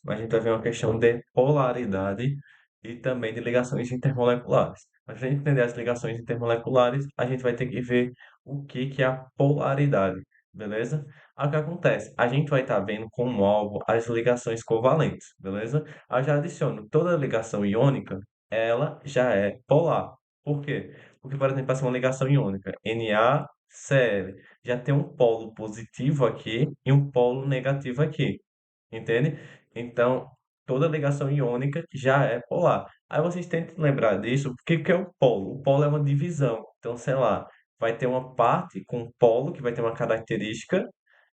a gente vai ver uma questão de polaridade e também de ligações intermoleculares. Mas para a gente entender as ligações intermoleculares, a gente vai ter que ver o que é a polaridade, beleza? Aí o que acontece? A gente vai estar vendo como alvo as ligações covalentes, beleza? Aí eu já adiciono toda ligação iônica, ela já é polar. Por quê? Porque, por exemplo, essa é uma ligação iônica, NaCl, já tem um polo positivo aqui e um polo negativo aqui, entende? Então, toda ligação iônica já é polar. Aí vocês tentem lembrar disso, porque o que é o polo? O polo é uma divisão. Então, sei lá, vai ter uma parte com um polo que vai ter uma característica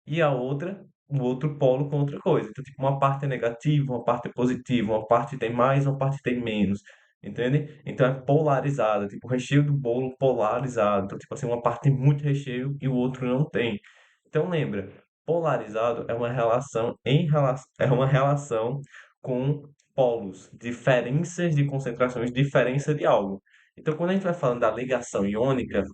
e a outra, o outro polo com outra coisa. Então, tipo, uma parte é negativa, uma parte é positiva, uma parte tem mais, uma parte tem menos. Entende? Então é polarizada, tipo, o recheio do bolo polarizado. Então, tipo assim, uma parte tem muito recheio e o outro não tem. Então lembra, polarizado é uma relação é uma relação com polos, diferenças de concentrações, diferença de algo. Então, quando a gente vai falando da ligação iônica,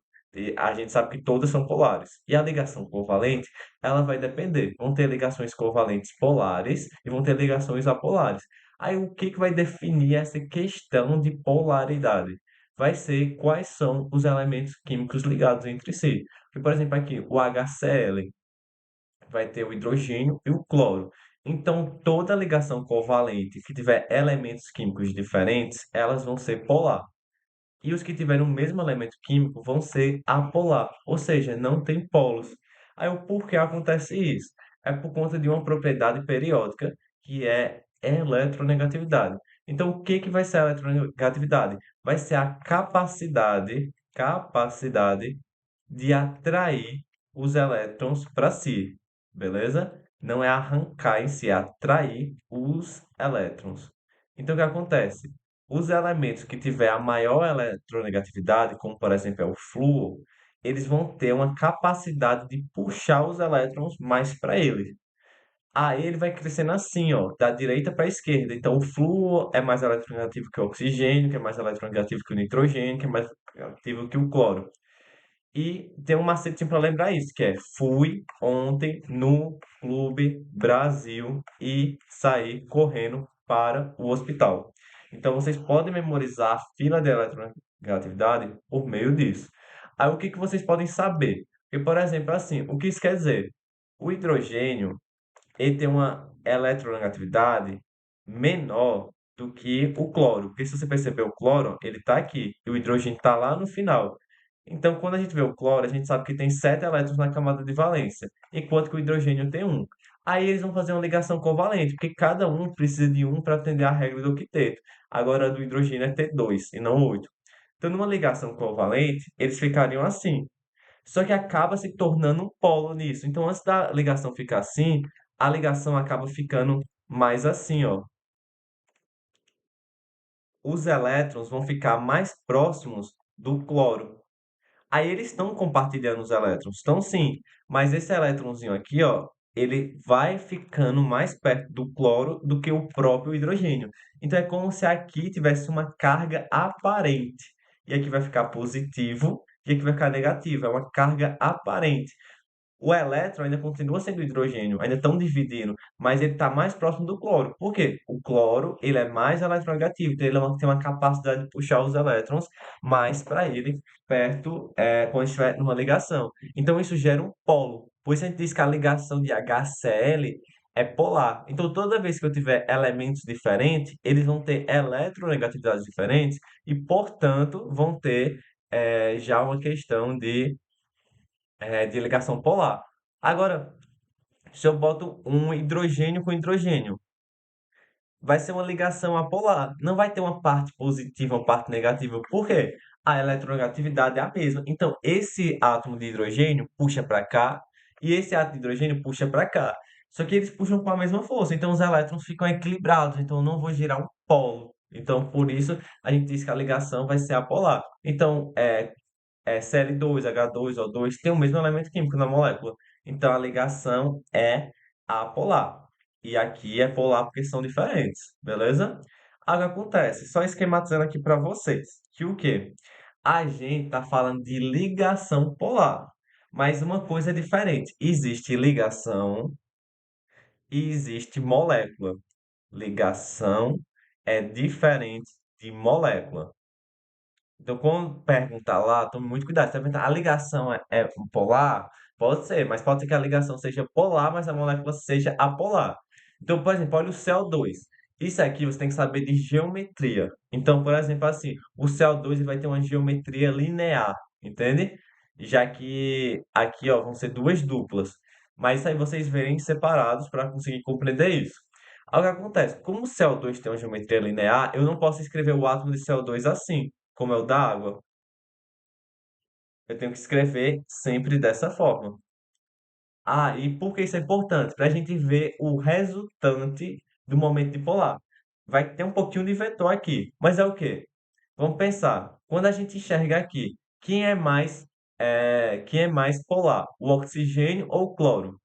a gente sabe que todas são polares. E a ligação covalente, ela vai depender. Vão ter ligações covalentes polares e vão ter ligações apolares. Aí o que vai definir essa questão de polaridade? Vai ser quais são os elementos químicos ligados entre si. Porque, por exemplo, aqui o HCl vai ter o hidrogênio e o cloro. Então, toda ligação covalente que tiver elementos químicos diferentes, elas vão ser polar. E os que tiverem o mesmo elemento químico vão ser apolar, ou seja, não tem polos. Aí o porquê acontece isso? É por conta de uma propriedade periódica que é eletronegatividade. Então, o que vai ser a eletronegatividade? Vai ser a capacidade de atrair os elétrons para si, beleza? Não é arrancar em si, é atrair os elétrons. Então, o que acontece? Os elementos que tiver a maior eletronegatividade, como por exemplo é o flúor, eles vão ter uma capacidade de puxar os elétrons mais para ele. Aí ele vai crescendo assim, ó, da direita para a esquerda. Então o flúor é mais eletronegativo que o oxigênio, que é mais eletronegativo que o nitrogênio, que é mais negativo que o cloro. E tem um macetinho para lembrar isso, que é fui ontem no Clube Brasil e saí correndo para o hospital. Então vocês podem memorizar a fila de eletronegatividade por meio disso. Aí o que vocês podem saber? Porque, por exemplo, assim, o que isso quer dizer? O hidrogênio, ele tem uma eletronegatividade menor do que o cloro. Porque se você perceber o cloro, ele está aqui e o hidrogênio está lá no final. Então, quando a gente vê o cloro, a gente sabe que tem 7 elétrons na camada de valência, enquanto que o hidrogênio tem um. Aí eles vão fazer uma ligação covalente, porque cada um precisa de um para atender a regra do octeto. Agora, a do hidrogênio é ter 2 e não 8. Então, numa ligação covalente, eles ficariam assim. Só que acaba se tornando um polo nisso. Então, antes da ligação ficar assim, a ligação acaba ficando mais assim, ó. Os elétrons vão ficar mais próximos do cloro. Aí eles estão compartilhando os elétrons, estão sim, mas esse elétronzinho aqui, ó, ele vai ficando mais perto do cloro do que o próprio hidrogênio. Então é como se aqui tivesse uma carga aparente. E aqui vai ficar positivo e aqui vai ficar negativo. É uma carga aparente. O elétron ainda continua sendo hidrogênio, ainda estão dividindo, mas ele está mais próximo do cloro. Por quê? O cloro ele é mais eletronegativo, então ele tem uma capacidade de puxar os elétrons mais para ele, perto, quando estiver numa ligação. Então isso gera um polo. Por isso a gente diz que a ligação de HCl é polar. Então toda vez que eu tiver elementos diferentes, eles vão ter eletronegatividades diferentes e, portanto, vão ter já uma questão de ligação polar. Agora, se eu boto um hidrogênio com hidrogênio, vai ser uma ligação apolar. Não vai ter uma parte positiva, uma parte negativa. Por quê? A eletronegatividade é a mesma. Então, esse átomo de hidrogênio puxa para cá e esse átomo de hidrogênio puxa para cá. Só que eles puxam com a mesma força. Então, os elétrons ficam equilibrados. Então, eu não vou girar um polo. Então, por isso, a gente diz que a ligação vai ser apolar. Então, Cl2, H2, O2 tem o mesmo elemento químico na molécula. Então a ligação é apolar. E aqui é polar porque são diferentes, beleza? Algo acontece, só esquematizando aqui para vocês, que o quê? A gente está falando de ligação polar, mas uma coisa é diferente. Existe ligação e existe molécula. Ligação é diferente de molécula. Então, quando perguntar lá, tome muito cuidado. Se você perguntar, a ligação é polar? Pode ser, mas pode ser que a ligação seja polar, mas a molécula seja apolar. Então, por exemplo, olha o CO2. Isso aqui você tem que saber de geometria. Então, por exemplo, assim, o CO2 ele vai ter uma geometria linear, entende? Já que aqui, ó, vão ser duas duplas. Mas isso aí vocês verem separados para conseguir compreender isso. Aí o que acontece? Como o CO2 tem uma geometria linear, eu não posso escrever o átomo de CO2 assim como é o da água, eu tenho que escrever sempre dessa forma. Ah, e por que isso é importante? Para a gente ver o resultante do momento dipolar. Vai ter um pouquinho de vetor aqui, mas é o quê? Vamos pensar. Quando a gente enxerga aqui, quem é mais polar? O oxigênio ou o cloro?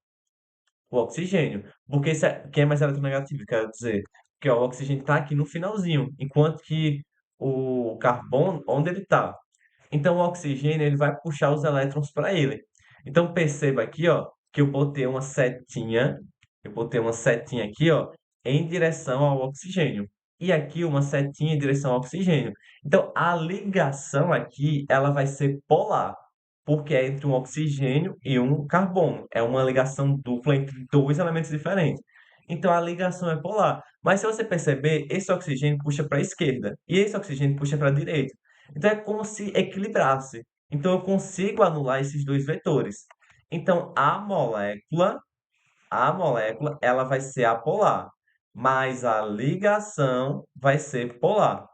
O oxigênio. Porque quem é mais eletronegativo, quero dizer. Porque ó, o oxigênio está aqui no finalzinho, enquanto que o carbono, onde ele está? Então, o oxigênio ele vai puxar os elétrons para ele. Então, perceba aqui, ó, que eu botei uma setinha aqui, ó, em direção ao oxigênio. E aqui uma setinha em direção ao oxigênio. Então, a ligação aqui, ela vai ser polar, porque é entre um oxigênio e um carbono. É uma ligação dupla entre dois elementos diferentes. Então, a ligação é polar. Mas se você perceber, esse oxigênio puxa para a esquerda e esse oxigênio puxa para a direita. Então é como se equilibrasse. Então eu consigo anular esses dois vetores. Então a molécula, ela vai ser apolar, mas a ligação vai ser polar.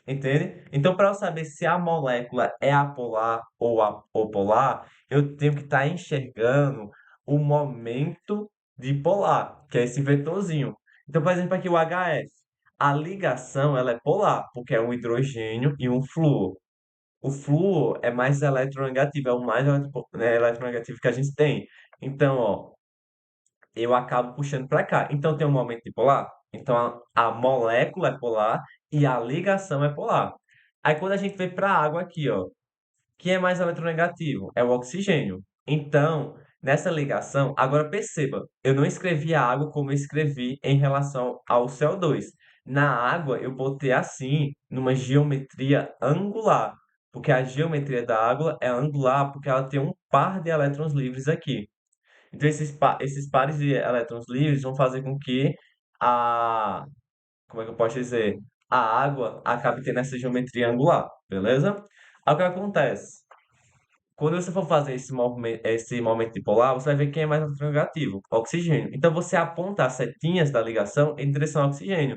Entende? Então, para eu saber se a molécula é apolar ou apolar, eu tenho que estar enxergando o momento dipolar, que é esse vetorzinho. Então, por exemplo, aqui o HF. A ligação ela é polar, porque é um hidrogênio e um flúor. O flúor é mais eletronegativo, é o mais eletronegativo que a gente tem. Então, ó, eu acabo puxando para cá. Então, tem um momento dipolar. Então, a molécula é polar e a ligação é polar. Aí, quando a gente vem para a água aqui, ó, quem é mais eletronegativo? É o oxigênio. Então, nessa ligação, agora perceba, eu não escrevi a água como eu escrevi em relação ao CO2. Na água, eu botei assim, numa geometria angular, porque a geometria da água é angular porque ela tem um par de elétrons livres aqui. Então, esses pares de elétrons livres vão fazer com que a, como é que eu posso dizer? A água acabe tendo essa geometria angular, beleza? Aí o que acontece? Quando você for fazer esse momento dipolar, você vai ver quem é mais negativo, oxigênio. Então você aponta as setinhas da ligação em direção ao oxigênio.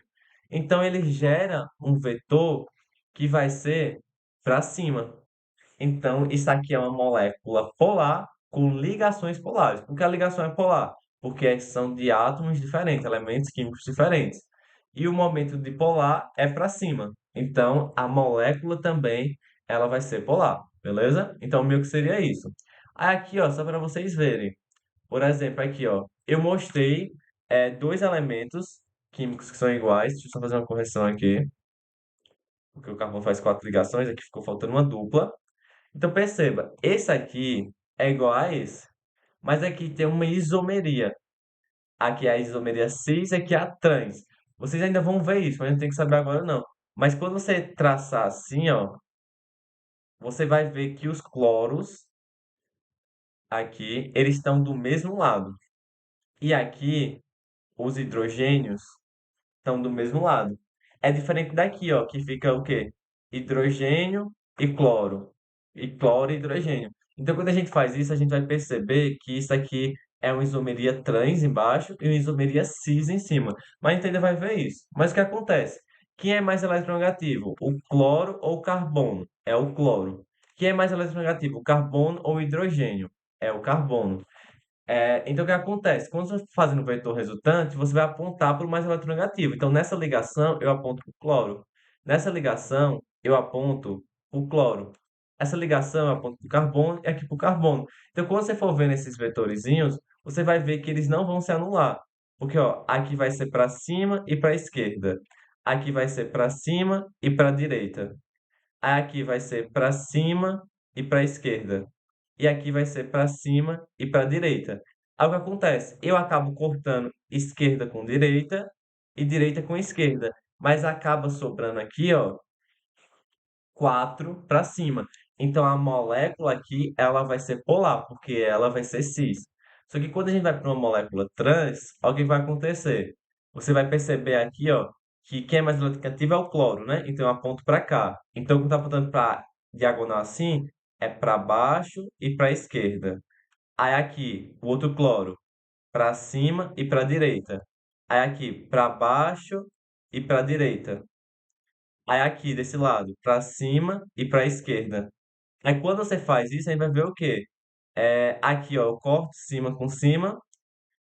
Então ele gera um vetor que vai ser para cima. Então, isso aqui é uma molécula polar com ligações polares. Por que a ligação é polar? Porque são de átomos diferentes, elementos químicos diferentes. E o momento dipolar é para cima. Então, a molécula também ela vai ser polar, beleza? Então, meio que seria isso. Aí aqui, ó, só para vocês verem. Por exemplo, aqui, ó, eu mostrei dois elementos químicos que são iguais. Deixa eu só fazer uma correção aqui, porque o carbono faz quatro ligações, aqui ficou faltando uma dupla. Então perceba, esse aqui é igual a esse, mas aqui tem uma isomeria. Aqui é a isomeria cis, aqui é a trans. Vocês ainda vão ver isso, mas não tem que saber agora não. Mas quando você traçar assim, ó, você vai ver que os cloros aqui, eles estão do mesmo lado. E aqui, os hidrogênios estão do mesmo lado. É diferente daqui, ó, que fica o quê? Hidrogênio e cloro. E cloro e hidrogênio. Então, quando a gente faz isso, a gente vai perceber que isso aqui é uma isomeria trans embaixo e uma isomeria cis em cima. Mas a gente ainda vai ver isso. Mas o que acontece? Quem é mais eletronegativo? O cloro ou o carbono? É o cloro. Quem é mais eletronegativo? O carbono ou o hidrogênio? É o carbono. Então, o que acontece? Quando você está fazendo o vetor resultante, você vai apontar para o mais eletronegativo. Então, nessa ligação, eu aponto para o cloro. Nessa ligação, eu aponto para o cloro. Essa ligação, eu aponto para o carbono e aqui para o carbono. Então, quando você for vendo esses vetorizinhos, você vai ver que eles não vão se anular. Porque, ó, aqui vai ser para cima e para a esquerda. Aqui vai ser para cima e para a direita. Aí aqui vai ser para cima e para a esquerda. E aqui vai ser para cima e para a direita. Aí o que acontece? Eu acabo cortando esquerda com direita e direita com esquerda. Mas acaba sobrando aqui, ó, 4 para cima. Então a molécula aqui, ela vai ser polar, porque ela vai ser cis. Só que quando a gente vai para uma molécula trans, olha o que vai acontecer. Você vai perceber aqui, ó, que quem é mais eletronegativo é o cloro, né? Então eu aponto para cá. Então quando tá apontando para diagonal assim, é para baixo e para esquerda. Aí aqui, o outro cloro, para cima e para direita. Aí aqui, para baixo e para direita. Aí aqui, desse lado, para cima e para esquerda. Aí quando você faz isso, aí vai ver o quê? Aqui, ó, eu corto cima com cima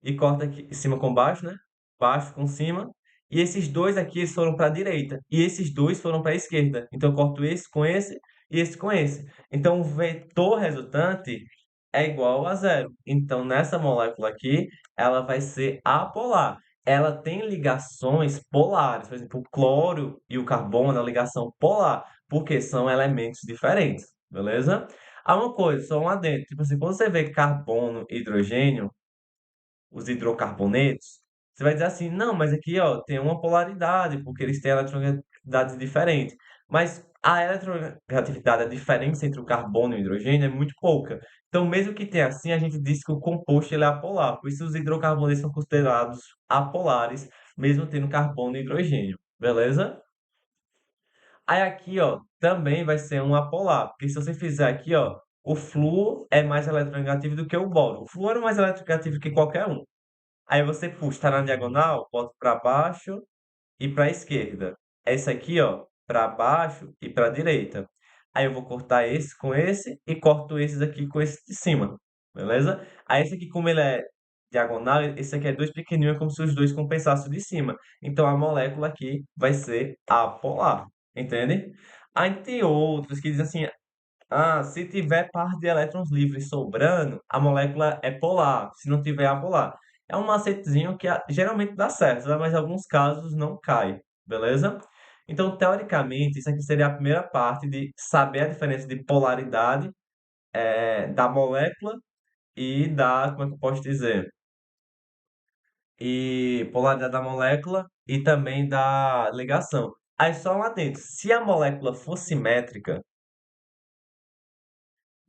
e corto aqui cima com baixo, né? Baixo com cima. E esses dois aqui eles foram para a direita e esses dois foram para a esquerda. Então eu corto esse com esse e esse com esse. Então o vetor resultante é igual a zero. Então nessa molécula aqui, ela vai ser apolar. Ela tem ligações polares. Por exemplo, o cloro e o carbono, a ligação polar, porque são elementos diferentes, beleza? Há uma coisa, só um adendo. Tipo assim, quando você vê carbono e hidrogênio, os hidrocarbonetos, você vai dizer assim, não, mas aqui, ó, tem uma polaridade, porque eles têm eletronegatividades diferentes. Mas a eletronegatividade, a diferença entre o carbono e o hidrogênio é muito pouca. Então, mesmo que tenha assim, a gente diz que o composto ele é apolar. Por isso, os hidrocarbonetos são considerados apolares, mesmo tendo carbono e hidrogênio. Beleza? Aí aqui, ó, também vai ser um apolar, porque se você fizer aqui, ó, o flúor é mais eletronegativo do que o boro. O flúor é mais eletronegativo que qualquer um. Aí você puxa, tá na diagonal, bota para baixo e para esquerda. Esse aqui, ó, para baixo e para direita. Aí eu vou cortar esse com esse e corto esses aqui com esse de cima, beleza? Aí esse aqui, como ele é diagonal, esse aqui é dois pequenininhos, é como se os dois compensassem o de cima. Então a molécula aqui vai ser apolar, entende? Aí tem outros que dizem assim, se tiver par de elétrons livres sobrando, a molécula é polar. Se não tiver, é apolar. É um macetezinho que geralmente dá certo, né? Mas em alguns casos não cai, beleza? Então, teoricamente, isso aqui seria a primeira parte de saber a diferença de polaridade da molécula e como é que eu posso dizer? E polaridade da molécula e também da ligação. Aí só um adendo, se a molécula for simétrica,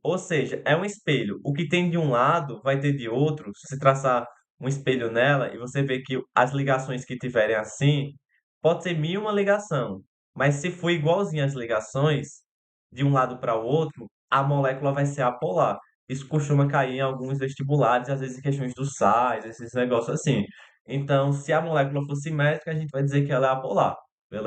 ou seja, é um espelho. O que tem de um lado vai ter de outro. Se você traçar um espelho nela e você ver que as ligações que tiverem assim, pode ser mil uma ligação. Mas se for igualzinho as ligações, de um lado para o outro, a molécula vai ser apolar. Isso costuma cair em alguns vestibulares, às vezes em questões dos sais, esses negócios assim. Então, se a molécula for simétrica, a gente vai dizer que ela é apolar.